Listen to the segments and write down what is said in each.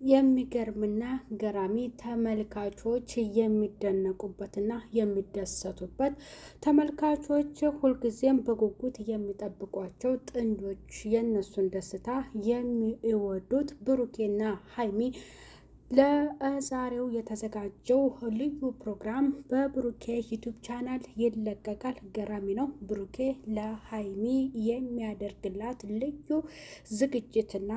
የሚገርምና ገራሚ ተመልካቾች የሚደነቁበትና የሚደሰቱበት ተመልካቾች ሁልጊዜም በጉጉት የሚጠብቋቸው ጥንዶች የነሱን ደስታ የሚወዱት ብሩኬና ሀይሚ ለዛሬው የተዘጋጀው ልዩ ፕሮግራም በብሩኬ ዩቱብ ቻናል ይለቀቃል። ገራሚ ነው። ብሩኬ ለሀይሚ የሚያደርግላት ልዩ ዝግጅትና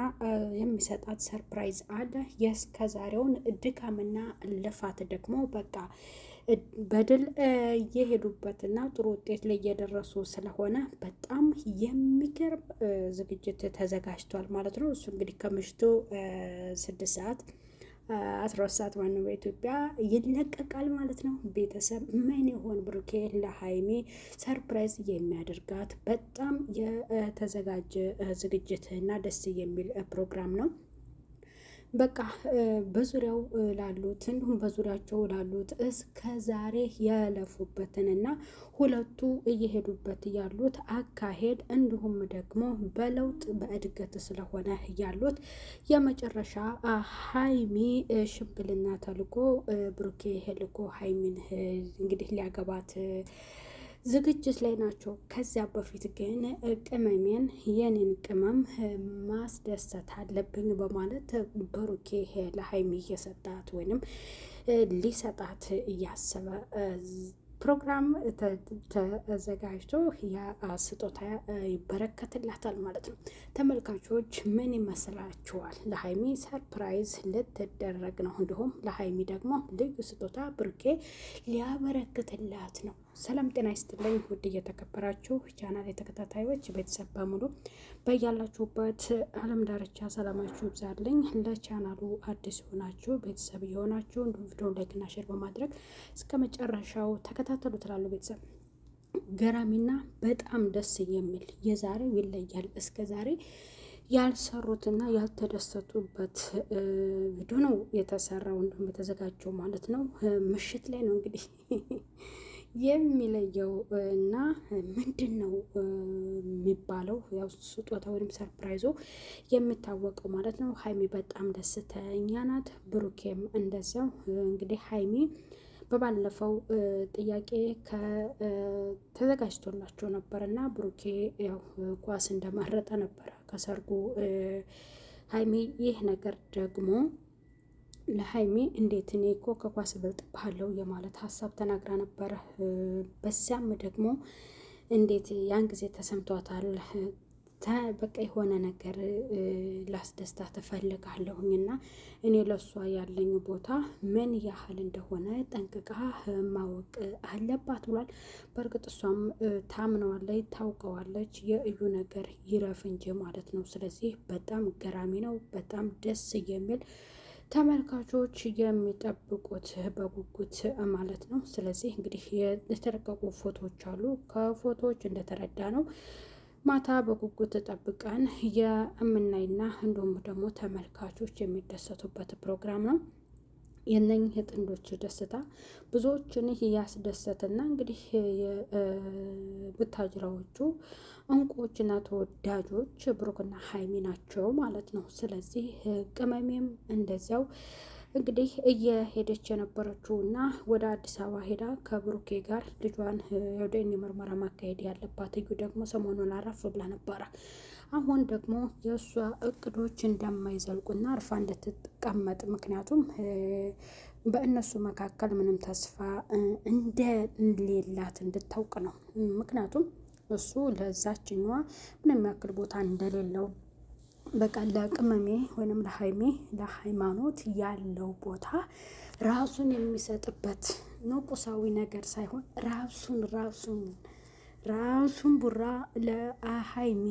የሚሰጣት ሰርፕራይዝ አለ። የእስከዛሬውን ድካምና ልፋት ደግሞ በቃ በድል እየሄዱበትና ጥሩ ውጤት ላይ እየደረሱ ስለሆነ በጣም የሚገርም ዝግጅት ተዘጋጅቷል ማለት ነው። እሱ እንግዲህ ከምሽቱ 6 ሰዓት 12 ሰዓት ማነው በኢትዮጵያ ይለቀቃል ማለት ነው። ቤተሰብ ምን ይሆን ብሩኬ ለሀይሚ ሰርፕራይዝ የሚያደርጋት? በጣም የተዘጋጀ ዝግጅት እና ደስ የሚል ፕሮግራም ነው። በቃ በዙሪያው ላሉት እንዲሁም በዙሪያቸው ላሉት እስከ ዛሬ ያለፉበትንና ሁለቱ እየሄዱበት ያሉት አካሄድ እንዲሁም ደግሞ በለውጥ በእድገት ስለሆነ ያሉት የመጨረሻ ሀይሚ ሽምግልና ተልኮ ብሩኬ ልኮ ሀይሚን እንግዲህ ሊያገባት ዝግጅት ላይ ናቸው። ከዚያ በፊት ግን ቅመሜን የኔን ቅመም ማስደሰት አለብኝ በማለት ብሩኬ ለሀይሚ እየሰጣት ወይንም ሊሰጣት እያሰበ ፕሮግራም ተዘጋጅቶ ያ ስጦታ ይበረከትላታል ማለት ነው። ተመልካቾች ምን ይመስላችኋል? ለሀይሚ ሰርፕራይዝ ልትደረግ ነው። እንዲሁም ለሀይሚ ደግሞ ልዩ ስጦታ ብሩኬ ሊያበረክትላት ነው። ሰላም ጤና ይስጥልኝ ውድ እየተከበራችሁ ቻናል የተከታታዮች ቤተሰብ በሙሉ በያላችሁበት ዓለም ዳርቻ ሰላማችሁ ይብዛልኝ። ለቻናሉ አዲስ የሆናችሁ ቤተሰብ የሆናችሁ እንዲሁም ቪዲዮ ላይክና ሼር በማድረግ እስከ መጨረሻው ተከታተሉ ትላሉ። ቤተሰብ ገራሚና በጣም ደስ የሚል የዛሬው ይለያል። እስከ ዛሬ ያልሰሩትና ያልተደሰቱበት ቪዲዮ ነው የተሰራው እንዲሁም የተዘጋጀው ማለት ነው። ምሽት ላይ ነው እንግዲህ የሚለየው እና ምንድን ነው የሚባለው ያው ስጦታ ወይም ሰርፕራይዞ የሚታወቀው ማለት ነው። ሀይሚ በጣም ደስተኛ ናት፣ ብሩኬም እንደዛው። እንግዲህ ሀይሚ በባለፈው ጥያቄ ተዘጋጅቶላቸው ነበር እና ብሩኬ ያው ኳስ እንደመረጠ ነበረ ከሰርጉ። ሀይሚ ይህ ነገር ደግሞ ለሀይሚ እንዴት እኔ እኮ ከኳስ እበልጥብሃለሁ የማለት ሀሳብ ተናግራ ነበረ። በዚያም ደግሞ እንዴት ያን ጊዜ ተሰምቷታል። በቃ የሆነ ነገር ላስደስታት እፈልጋለሁኝ እና እኔ ለእሷ ያለኝ ቦታ ምን ያህል እንደሆነ ጠንቅቃ ማወቅ አለባት ብሏል። በእርግጥ እሷም ታምነዋለች፣ ታውቀዋለች። የእዩ ነገር ይረፍ እንጂ ማለት ነው። ስለዚህ በጣም ገራሚ ነው። በጣም ደስ የሚል ተመልካቾች የሚጠብቁት በጉጉት ማለት ነው። ስለዚህ እንግዲህ የተለቀቁ ፎቶዎች አሉ። ከፎቶዎች እንደተረዳ ነው ማታ በጉጉት ጠብቀን የምናይና እንዲሁም ደግሞ ተመልካቾች የሚደሰቱበት ፕሮግራም ነው። የነኝህ ጥንዶች ደስታ ብዙዎችን ያስደሰትና እንግዲህ ቡታጅራዎቹ እንቁዎችና ተወዳጆች ብሩክና ሀይሚ ናቸው ማለት ነው። ስለዚህ ቅመሜም እንደዚያው እንግዲህ እየሄደች የነበረችው እና ወደ አዲስ አበባ ሄዳ ከብሩኬ ጋር ልጇን ወደ ምርመራ ማካሄድ ያለባት እዩ ደግሞ ሰሞኑን አረፍ ብላ ነበረ። አሁን ደግሞ የእሷ እቅዶች እንደማይዘልቁና አርፋ እንድትቀመጥ ምክንያቱም በእነሱ መካከል ምንም ተስፋ እንደሌላት እንድታውቅ ነው። ምክንያቱም እሱ ለዛችኛዋ ምንም ያክል ቦታ እንደሌለው በቃ ለቅመሜ ወይንም ለሀይሜ ለሃይማኖት ያለው ቦታ ራሱን የሚሰጥበት ነው። ቁሳዊ ነገር ሳይሆን ራሱን ቡራ ለሀይሚ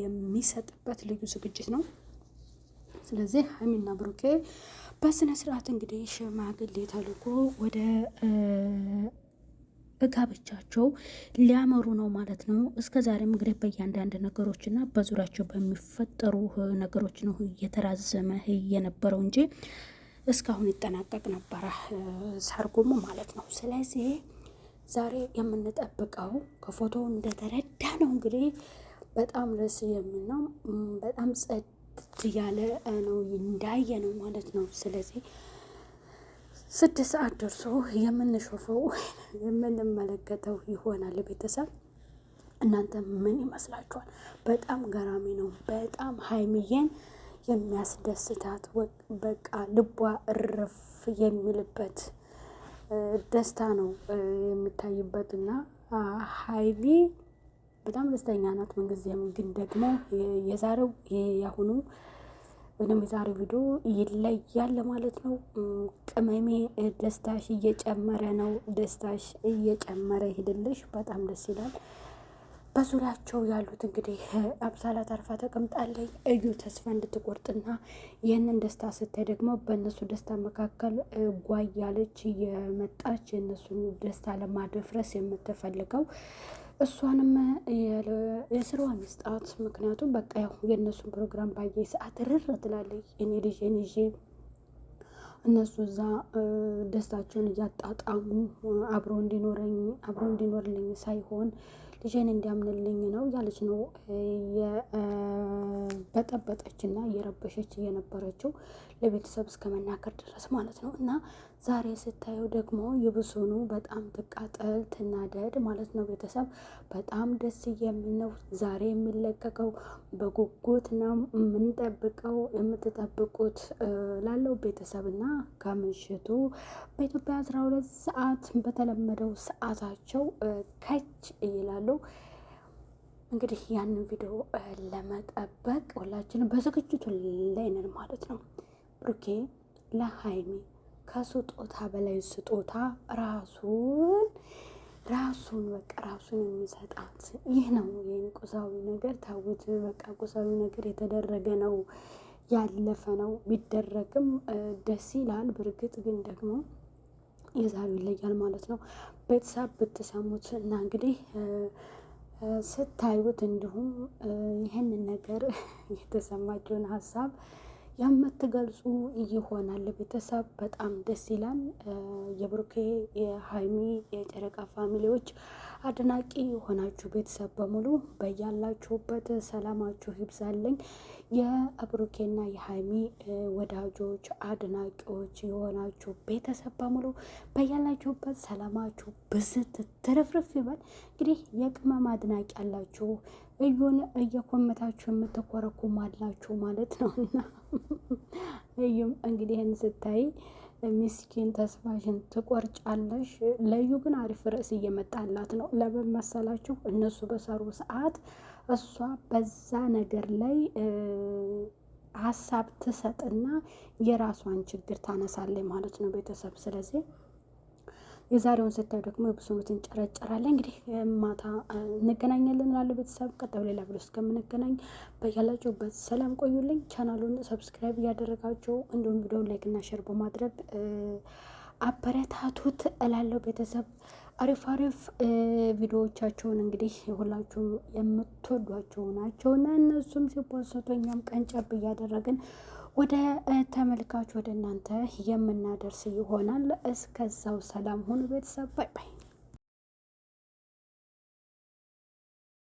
የሚሰጥበት ልዩ ዝግጅት ነው። ስለዚህ ሀይሚና ብሩኬ በስነ ስርዓት እንግዲህ ሽማግሌ ተልኮ ወደ ጋብቻቸው ሊያመሩ ነው ማለት ነው። እስከ ዛሬም እንግዲህ በእያንዳንድ ነገሮች እና በዙሪያቸው በሚፈጠሩ ነገሮች ነው እየተራዘመ የነበረው እንጂ እስካሁን ይጠናቀቅ ነበረ ሰርጉም ማለት ነው። ስለዚህ ዛሬ የምንጠብቀው ከፎቶ እንደተረዳ ነው እንግዲህ በጣም ደስ የሚል ነው። በጣም ጸድ ያለ ነው እንዳየ ነው ማለት ነው። ስለዚህ 6 ሰዓት ደርሶ የምንሾፈው የምንመለከተው ይሆናል። ቤተሰብ እናንተ ምን ይመስላችኋል? በጣም ገራሚ ነው። በጣም ሀይሚዬን የሚያስደስታት በቃ ልቧ እርፍ የሚልበት ደስታ ነው የሚታይበት እና ሀይሚ በጣም ደስተኛ ናት ምንጊዜም። ግን ደግሞ የዛሬው ያሁኑ ወይም የዛሬው ቪዲዮ ይለያል ማለት ነው። ቅመሜ ደስታሽ እየጨመረ ነው። ደስታሽ እየጨመረ ይሄድልሽ። በጣም ደስ ይላል። በዙሪያቸው ያሉት እንግዲህ አብሳላት አርፋ ተቀምጣለች። እዩ ተስፋ እንድትቆርጥና ይህንን ደስታ ስታይ ደግሞ በእነሱ ደስታ መካከል ጓያለች የመጣች የእነሱን ደስታ ለማደፍረስ የምትፈልገው እሷንም የስራዋን ስጣት። ምክንያቱም በቃ ያው የእነሱን ፕሮግራም ባየ ሰዓት ርር ትላለች። እኔ ልጄን ይዤ እነሱ እዛ ደስታቸውን እያጣጣሙ አብሮ እንዲኖርልኝ ሳይሆን ልጄን እንዲያምንልኝ ነው ያለች ነው በጠበጠችና እየረበሸች እየነበረችው ለቤተሰብ እስከ መናገር ድረስ ማለት ነው። እና ዛሬ ስታየው ደግሞ የብሱኑ በጣም ትቃጠል ትናደድ ማለት ነው። ቤተሰብ በጣም ደስ የሚል ነው ዛሬ የሚለቀቀው። በጉጉት ነው የምንጠብቀው። የምትጠብቁት ላለው ቤተሰብ እና ከምሽቱ በኢትዮጵያ 12 ሰዓት በተለመደው ሰዓታቸው ከች ይላሉ። እንግዲህ ያንን ቪዲዮ ለመጠበቅ ሁላችንም በዝግጅቱ ላይ ነን ማለት ነው። ብሩኬ ለሀይሚ ከስጦታ በላይ ስጦታ ራሱን በቃ ራሱን የሚሰጣት ይህ ነው። ይህን ቁሳዊ ነገር ታውት በቃ ቁሳዊ ነገር የተደረገ ነው ያለፈ ነው። ቢደረግም ደስ ይላል። በእርግጥ ግን ደግሞ የዛሬው ይለያል ማለት ነው። ቤተሰብ ብትሰሙት እና እንግዲህ ስታዩት እንዲሁም ይህንን ነገር የተሰማቸውን ሀሳብ የምትገልጹ ይሆናል። ቤተሰብ በጣም ደስ ይላል። የብሩኬ የሀይሚ የጨረቃ ፋሚሊዎች አድናቂ የሆናችሁ ቤተሰብ በሙሉ በያላችሁበት ሰላማችሁ ይብዛልኝ። የብሩኬና የሀይሚ ወዳጆች አድናቂዎች የሆናችሁ ቤተሰብ በሙሉ በያላችሁበት ሰላማችሁ ብዝት ትርፍርፍ ይበል። እንግዲህ የቅመም አድናቂ ያላችሁ እዩን እየኮመታችሁ የምትኮረኩም አላችሁ ማለት ነው። እና እዩም እንግዲህ ይህን ስታይ ምስኪን ተስፋሽን ትቆርጫለሽ። ለዩ ግን አሪፍ ርዕስ እየመጣላት ነው። ለምን መሰላችሁ? እነሱ በሰሩ ሰዓት እሷ በዛ ነገር ላይ ሀሳብ ትሰጥና የራሷን ችግር ታነሳለች ማለት ነው ቤተሰብ። ስለዚህ የዛሬውን ስታዩ ደግሞ የብሱኑ ትንጨረጨራለች። እንግዲህ ማታ እንገናኛለን ላለው ቤተሰብ። ቀጣዩ ሌላ ብሎ እስከምንገናኝ በያላችሁበት ሰላም ቆዩልኝ። ቻናሉን ሰብስክራይብ እያደረጋችሁ እንዲሁም ቪዲዮ ላይክ እና ሼር በማድረግ አበረታቱት እላለሁ ቤተሰብ። አሪፍ ቪዲዮዎቻቸውን እንግዲህ ሁላችሁም የምትወዷቸው ናቸውና እነሱም ሲፖስቱ እኛም ቀንጨብ እያደረግን ወደ ተመልካች ወደ እናንተ የምናደርስ ይሆናል። እስከዛው ሰላም ሁኑ ቤተሰብ። ባይ ባይ።